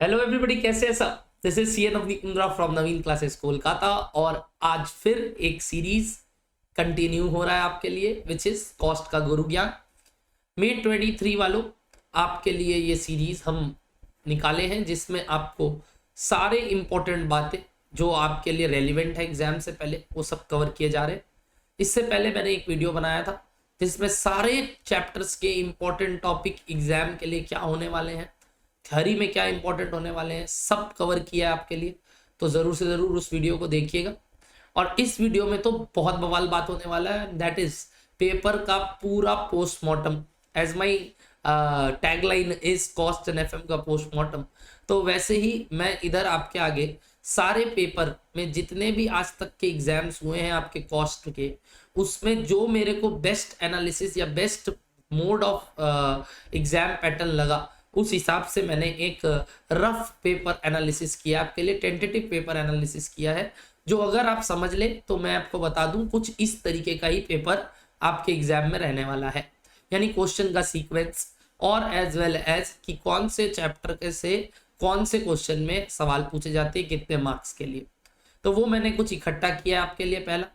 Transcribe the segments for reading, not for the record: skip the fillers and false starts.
Hello everybody, कैसे है सब। This is C N Navneet Mundra from Naveen classes Kolkata. और आज फिर एक सीरीज कंटिन्यू हो रहा है आपके लिए, विच इज कॉस्ट का गुरु ज्ञान। मे 23 वालों, आपके लिए ये सीरीज हम निकाले हैं जिसमें आपको सारे इंपॉर्टेंट बातें जो आपके लिए रेलिवेंट है एग्जाम से पहले, वो सब कवर किए जा रहे हैं। इससे पहले मैंने एक वीडियो बनाया था जिसमें सारे चैप्टर्स के इंपॉर्टेंट टॉपिक एग्जाम के लिए क्या होने वाले हैं, थ्योरी में क्या इंपॉर्टेंट होने वाले हैं, सब कवर किया है आपके लिए। तो जरूर से जरूर उस वीडियो को देखिएगा। और इस वीडियो में तो बहुत बवाल बात होने वाला है, दैट इज पेपर का पूरा postmortem. As my tagline is cost and FM का पोस्टमार्टम। तो वैसे ही मैं इधर आपके आगे सारे पेपर में जितने भी आज तक के एग्जाम्स हुए हैं आपके कॉस्ट के, उसमें जो मेरे को बेस्ट एनालिसिस या best mode of exam pattern लगा, उस हिसाब से मैंने एक रफ पेपर एनालिसिस किया आपके लिए, टेंटेटिव पेपर एनालिसिस किया है, जो अगर आप समझ ले तो मैं आपको बता दूं कुछ इस तरीके का ही पेपर आपके एग्जाम में रहने वाला है। यानी क्वेश्चन का सीक्वेंस और एज वेल एज कि कौन से चैप्टर के से कौन से क्वेश्चन में सवाल पूछे जाते हैं, कितने मार्क्स के लिए। तो वो मैंने कुछ इकट्ठा किया आपके लिए, पहला।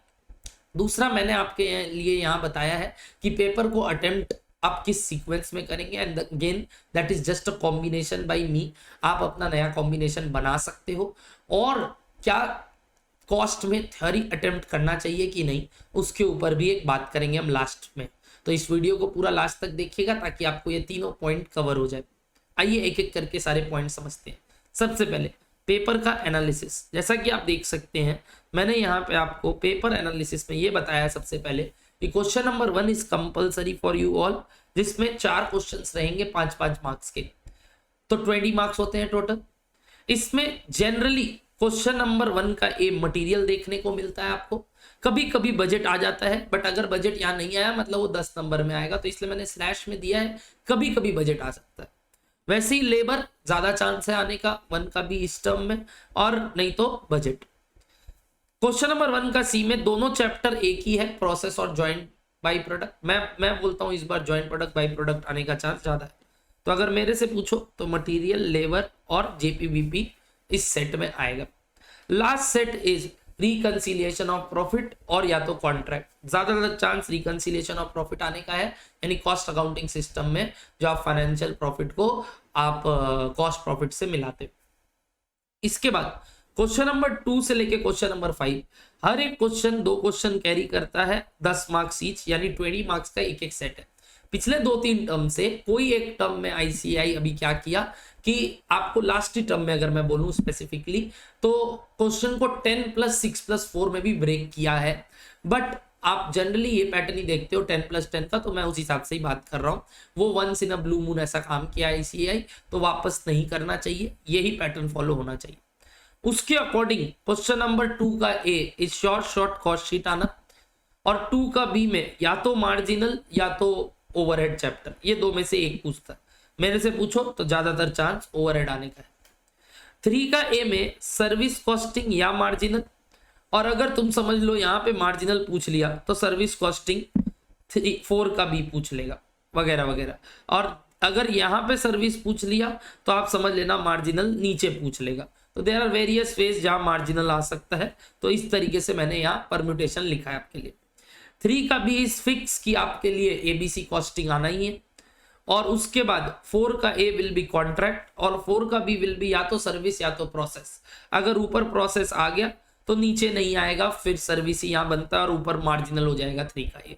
दूसरा, मैंने आपके लिए यहाँ बताया है कि पेपर को अटेम्प्ट आप किस सीक्वेंस में करेंगे, and again that is just a combination by me. आप अपना नया कॉम्बिनेशन बना सकते हो। और क्या कॉस्ट में थ्योरी अटेम्प्ट करना चाहिए कि नहीं, उसके ऊपर भी एक बात करेंगे हम लास्ट में। तो इस वीडियो को पूरा लास्ट तक देखिएगा ताकि आपको ये तीनों पॉइंट कवर हो जाए। आइए एक एक करके सारे पॉइंट समझते हैं। सबसे पहले पेपर का एनालिसिस। जैसा कि आप देख सकते हैं, मैंने यहाँ पे आपको पेपर एनालिसिस में ये बताया सबसे पहले कि question number 1 is compulsory for you all, जिसमें 4 क्वेश्चंस रहेंगे 5-5 मार्क्स के। तो 20 मार्क्स होते हैं टोटल। इसमें जनरली क्वेश्चन नंबर 1 का ए मटेरियल देखने को मिलता है आपको। कभी कभी बजट आ जाता है, बट अगर बजट यहाँ नहीं आया मतलब वो 10 नंबर में आएगा, तो इसलिए मैंने स्लैश में दिया है। कभी कभी बजट आ सकता है। वैसे ही लेबर ज्यादा चांस है आने का 1 का भी इस टर्म में, और नहीं तो बजट। क्वेश्चन नंबर 1 का सी में दोनों चैप्टर एक ही है, प्रोसेस और ज्वाइंट बाई प्रोडक्ट। मैं बोलता हूं इस बार ज्वाइंट प्रोडक्ट बाई प्रोडक्ट आने का चांस ज्यादा है। तो अगर मेरे से पूछो तो मटेरियल, लेबर और जेपीबीपी इस सेट में आएगा। Last set is reconciliation of profit और या तो कॉन्ट्रैक्ट। ज्यादातर चांस रिकंसिलिएशन ऑफ प्रॉफिट आने का है, यानी कॉस्ट अकाउंटिंग सिस्टम में जो आप फाइनेंशियल प्रॉफिट को आप कॉस्ट प्रॉफिट से मिलाते। इसके बाद क्वेश्चन नंबर 2 से लेके क्वेश्चन नंबर 5, हर एक क्वेश्चन 2 क्वेश्चन कैरी करता है, 10 मार्क्स ईच, यानी 20 मार्क्स का एक एक सेट है। पिछले 2-3 टर्म से कोई एक टर्म में आईसीआई अभी क्या किया कि आपको लास्ट टर्म में अगर मैं बोलूं स्पेसिफिकली, तो क्वेश्चन को 10+6+4 में भी ब्रेक किया है। बट आप जनरली ये पैटर्न ही देखते हो 10+10 का, तो मैं उस हिसाब से ही बात कर रहा हूँ। वो once in a blue moon ऐसा काम किया आईसीआई, तो वापस नहीं करना चाहिए, यही पैटर्न फॉलो होना चाहिए। उसके अकॉर्डिंग क्वेश्चन नंबर 2 का ए इज शॉर्ट कॉस्ट शीट आना, और 2 का बी में या तो मार्जिनल या तो ओवरहेड चैप्टर, ये दो में से एक पूछता है। मेरे से पूछो तो ज्यादातर चांस ओवरहेड आने का है। 3 का ए में सर्विस कॉस्टिंग या मार्जिनल, और अगर तुम समझ लो यहाँ पे मार्जिनल पूछ लिया तो सर्विस कॉस्टिंग 4 का बी पूछ लेगा, वगैरह वगैरह। और अगर यहाँ पे सर्विस पूछ लिया तो आप समझ लेना मार्जिनल नीचे पूछ लेगा। तो देयर आर वेरियस वेज जहां मार्जिनल आ सकता है, तो इस तरीके से मैंने यहाँ परम्यूटेशन लिखा है आपके लिए। 3 का बी इज फिक्स कि आपके लिए एबीसी कॉस्टिंग आना ही है। और उसके बाद 4 का ए विल बी कॉन्ट्रैक्ट, और 4 का बी विल बी या तो सर्विस या तो प्रोसेस। अगर ऊपर प्रोसेस आ गया तो नीचे नहीं आएगा, फिर सर्विस ही यहाँ बनता है और ऊपर मार्जिनल हो जाएगा 3 का ए।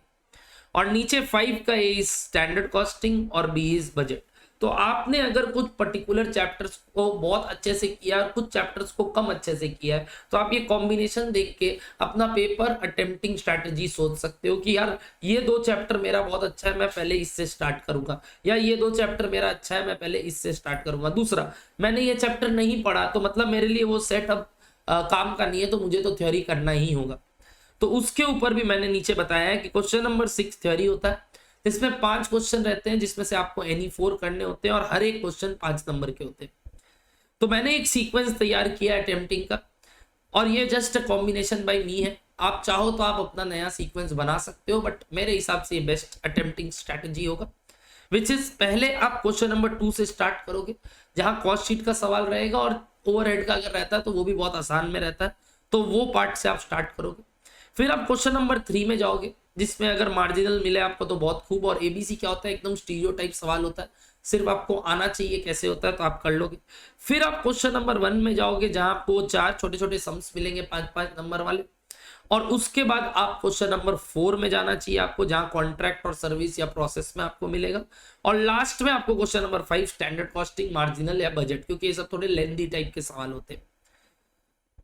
और नीचे 5 का ए इज स्टैंडर्ड कॉस्टिंग और बी इज बजट। तो आपने अगर कुछ पर्टिकुलर चैप्टर्स को बहुत अच्छे से किया और कुछ चैप्टर्स को कम अच्छे से किया है, तो आप ये कॉम्बिनेशन देख के अपना पेपर अटेम्प्टिंग स्ट्रैटेजी सोच सकते हो कि यार ये 2 चैप्टर मेरा बहुत अच्छा है, मैं पहले इससे स्टार्ट करूंगा, या ये 2 चैप्टर मेरा अच्छा है, मैं पहले इससे स्टार्ट करूंगा। दूसरा, मैंने ये चैप्टर नहीं पढ़ा तो मतलब मेरे लिए वो सेट अब काम का नहीं है, तो मुझे तो थ्योरी करना ही होगा। तो उसके ऊपर भी मैंने नीचे बताया है कि क्वेश्चन नंबर 6 थ्योरी होता है, इसमें 5 क्वेश्चन रहते हैं जिसमें से आपको एनी 4 करने होते हैं, और हर एक क्वेश्चन 5 नंबर के होते हैं। तो मैंने एक सीक्वेंस तैयार किया है अटेम्प्टिंग का, और ये जस्ट कॉम्बिनेशन बाय मी है। आप चाहो तो आप अपना नया सीक्वेंस बना सकते हो, बट मेरे हिसाब से ये बेस्ट अटेम्प्टिंग स्ट्रैटेजी होगा। विच इज पहले आप क्वेश्चन नंबर 2 से स्टार्ट करोगे जहां कॉस्ट शीट का सवाल रहेगा और ओवरहेड का अगर रहता है तो वो भी बहुत आसान में रहता है, तो वो पार्ट से आप स्टार्ट करोगे। फिर आप क्वेश्चन नंबर 3 में जाओगे जिसमें अगर मार्जिनल मिले आपको तो बहुत खूब, और एबीसी क्या होता है, एकदम स्टीरियोटाइप सवाल होता है, सिर्फ आपको आना चाहिए कैसे होता है तो आप कर लोगे। फिर आप क्वेश्चन नंबर 1 में जाओगे जहां आपको 4 छोटे छोटे सम्स मिलेंगे 5-5 नंबर वाले, और उसके बाद आप क्वेश्चन नंबर 4 में जाना चाहिए आपको जहां कॉन्ट्रैक्ट और सर्विस या प्रोसेस में आपको मिलेगा, और लास्ट में आपको question number 5 standard costing, marginal या बजट, क्योंकि ये सब थोड़े लेंथी टाइप के सवाल होते हैं।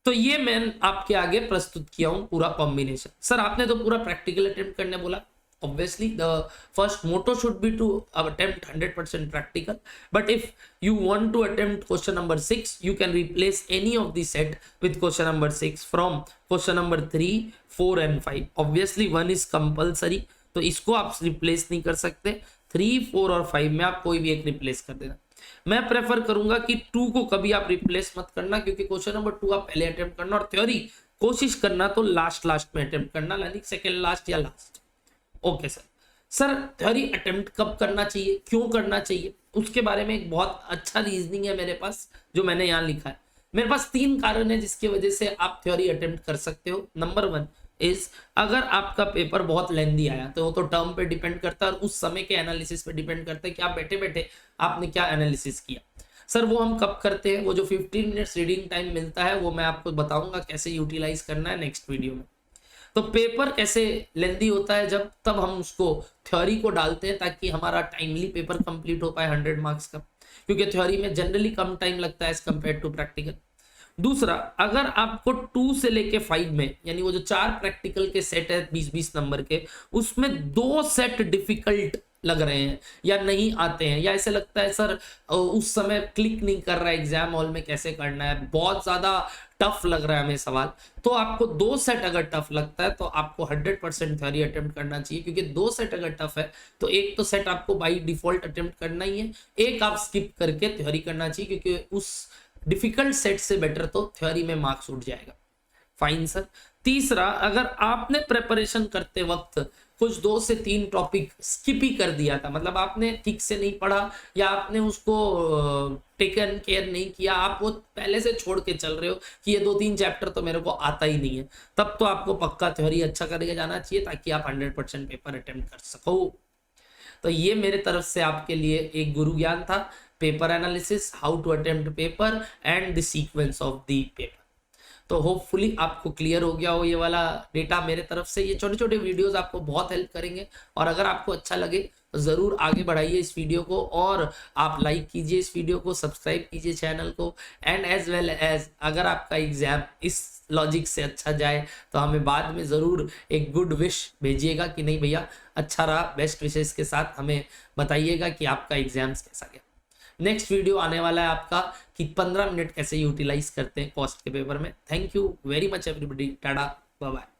तो ये मैं आपके आगे प्रस्तुत किया हूं पूरा कॉम्बिनेशन। सर आपने तो पूरा प्रैक्टिकल अटेम्प्ट करने बोला, obviously the first motto should be to attempt 100% practical, but if you want to attempt question number 6 you can replace any of the set with question number 6 from question number 3, 4 and 5। obviously 1 is compulsory तो इसको आप replace नहीं कर सकते, 3, 4 और 5 में आप कोई भी एक रिप्लेस कर देना। मैं प्रेफर करूंगा कि 2 को कभी आप रिप्लेस मत करना, क्योंकि क्वेश्चन नंबर 2 आप पहले अटेम्प्ट करना, और थ्योरी कोशिश करना तो लास्ट में अटेम्प्ट करना, यानी सेकेंड लास्ट या last. Okay sir theory attempt कब करना चाहिए, क्यों करना चाहिए, उसके बारे में एक बहुत अच्छा रीजनिंग है मेरे पास जो मैंने यहाँ लिखा है। मेरे पास 3 कारण है जिसकी वजह से आप थ्योरी अटेम्प्ट कर सकते हो। नंबर 1 इज अगर आपका पेपर बहुत लेंदी आया तो वो तो टर्म पे डिपेंड करता है और उस समय के एनालिसिस पे डिपेंड करता है कि आप बैठे बैठे आपने क्या एनालिसिस किया। सर वो हम कब करते हैं, वो जो 15 मिनट्स रीडिंग टाइम मिलता है वो मैं आपको बताऊंगा कैसे यूटिलाइज करना है नेक्स्ट वीडियो में। तो पेपर कैसे लेंदी होता है जब तब हम उसको थ्योरी को डालते हैं ताकि हमारा टाइमली पेपर कंप्लीट हो पाए 100 मार्क्स का, क्योंकि थ्योरी में जनरली कम टाइम लगता है एज कंपेयर टू प्रैक्टिकल। दूसरा, अगर आपको 2 से लेके 5 में यानी वो जो 4 प्रैक्टिकल के सेट है 20-20 नंबर के, उसमें 2 सेट डिफिकल्ट लग रहे हैं या नहीं आते हैं, या ऐसे लगता है सर उस समय क्लिक नहीं कर रहा है एग्जाम हॉल में, कैसे करना है, बहुत ज्यादा टफ लग रहा है हमें सवाल, तो आपको 2 सेट अगर टफ लगता है तो आपको 100% थ्योरी अटेम्प्ट करना चाहिए, क्योंकि 2 सेट अगर टफ है तो एक तो सेट आपको बाई डिफॉल्ट अटेम्प्ट करना ही है, एक आप स्किप करके थ्योरी करना चाहिए, क्योंकि उस डिफिकल्ट सेट से बेटर तो थ्योरी में मार्क्स उठ जाएगा। Fine sir. तीसरा, अगर आपने प्रेपरेशन करते वक्त कुछ 2 से 3 टॉपिक स्किप ही कर दिया था, मतलब आपने ठीक से नहीं पढ़ा या आपने उसको टेकन केयर नहीं किया, आप वो पहले से छोड़ के चल रहे हो कि ये 2-3 चैप्टर तो मेरे को आता ही नहीं है, तब तो आपको पक्का थ्योरी अच्छा करके जाना चाहिए ताकि आप 100% पेपर अटेम्प्ट कर सको। तो ये मेरे तरफ से आपके लिए एक गुरु ज्ञान था, paper analysis, how to attempt paper and the sequence of the paper. तो होपफुली आपको क्लियर हो गया हो ये वाला डेटा मेरे तरफ से। ये छोटे छोटे वीडियोस आपको बहुत हेल्प करेंगे, और अगर आपको अच्छा लगे तो ज़रूर आगे बढ़ाइए इस वीडियो को, और आप लाइक कीजिए इस वीडियो को, सब्सक्राइब कीजिए चैनल को, एंड एज वेल एज अगर आपका एग्जाम इस लॉजिक से अच्छा जाए तो हमें बाद में ज़रूर एक गुड विश भेजिएगा कि नहीं भैया अच्छा रहा, बेस्ट विशेष के साथ हमें बताइएगा कि आपका एग्जाम्स कैसा गया। नेक्स्ट वीडियो आने वाला है आपका कि 15 मिनट कैसे यूटिलाइज करते हैं कॉस्ट के पेपर में। Thank you very much everybody, tata, bye bye.